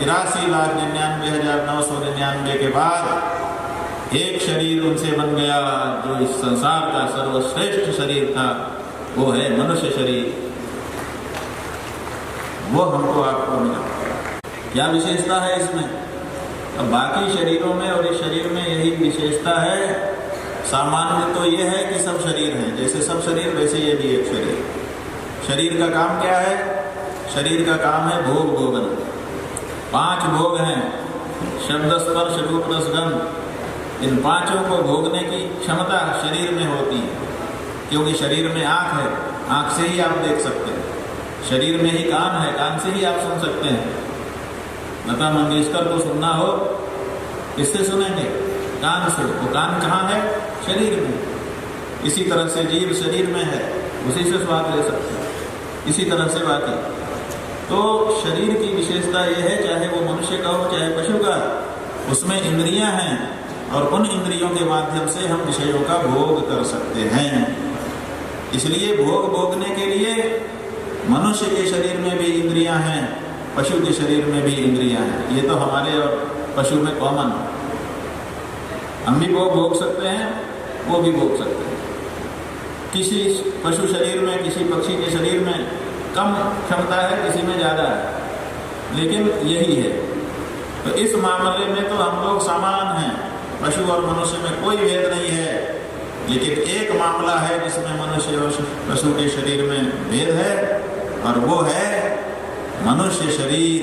83,99,999 के बाद एक शरीर उनसे बन गया जो इस संसार का सर्वश्रेष्ठ शरीर था, वो है मनुष्य शरीर। वो हमको आपको मिला। क्या विशेषता है इसमें? अब बाकी शरीरों में और इस शरीर में यही विशेषता है। सामान्य तो ये है कि सब शरीर हैं, जैसे सब शरीर वैसे ये भी एक शरीर। शरीर का काम क्या है? शरीर का काम है भोग भोगन। 5 भोग हैं, शब्द स्पर्श रूप रस गंध। इन पांचों को भोगने की क्षमता शरीर में होती है, क्योंकि शरीर में आँख है, आँख से ही आप देख सकते हैं। शरीर में ही कान है, कान से ही आप सुन सकते हैं। लता मंगेशकर को सुनना हो किससे सुनेंगे? कान से। वो कान कहाँ है? शरीर में। इसी तरह से जीव शरीर में है, उसी से स्वाद ले सकते हैं। इसी तरह से बाकी तो शरीर की विशेषता यह है, चाहे वो मनुष्य का हो चाहे पशु का, उसमें इंद्रियां हैं और उन इंद्रियों के माध्यम से हम विषयों का भोग कर सकते हैं। इसलिए भोग भोगने के लिए मनुष्य के शरीर में भी इंद्रियां हैं, पशु के शरीर में भी इंद्रियां हैं। ये तो हमारे और पशु में कॉमन है। हम भी भोग भोग सकते हैं, वो भी भोग सकते हैं। किसी पशु शरीर में, किसी पक्षी के शरीर में कम क्षमता है, किसी में ज़्यादा है, लेकिन यही है। तो इस मामले में तो हम लोग समान हैं, पशु और मनुष्य में कोई भेद नहीं है। लेकिन एक मामला है जिसमें मनुष्य और पशु के शरीर में भेद है, और वो है मनुष्य शरीर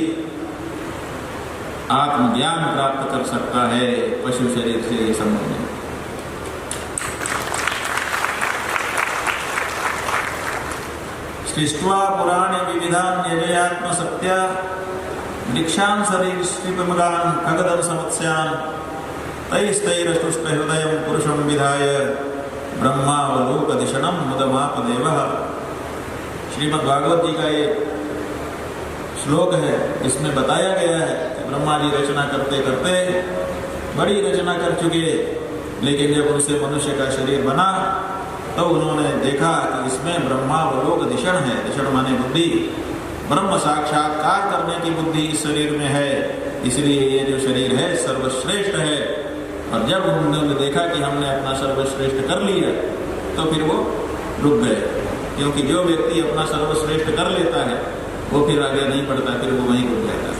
आत्मज्ञान प्राप्त कर सकता है, पशु शरीर से ये संबंध है। सृष्ट्वा पुराणे विविधान यजयात्म सत्या दीक्षान शरीर श्रीपमगान खगदन समत्स्यान तैस्तैरतुष्ट हृदय पुरुषम विधाय ब्रह्मावलोकदिशनम मुदमाप देवः। श्रीमद् भागवत जी का ये श्लोक है, इसमें बताया गया है कि ब्रह्मा जी रचना करते करते बड़ी रचना कर चुके, लेकिन जब उनसे मनुष्य का शरीर बना तो उन्होंने देखा कि इसमें ब्रह्मावलोक दिशण है। दिशण माने बुद्धि, ब्रह्म साक्षात्कार करने की बुद्धि इस शरीर में है, इसलिए ये जो शरीर है सर्वश्रेष्ठ है। और जब उन्होंने देखा कि हमने अपना सर्वश्रेष्ठ कर लिया तो फिर वो रुक गए, क्योंकि जो व्यक्ति अपना सर्वश्रेष्ठ कर लेता है वो फिर आगे नहीं बढ़ता, फिर वो वहीं रुक जाता है।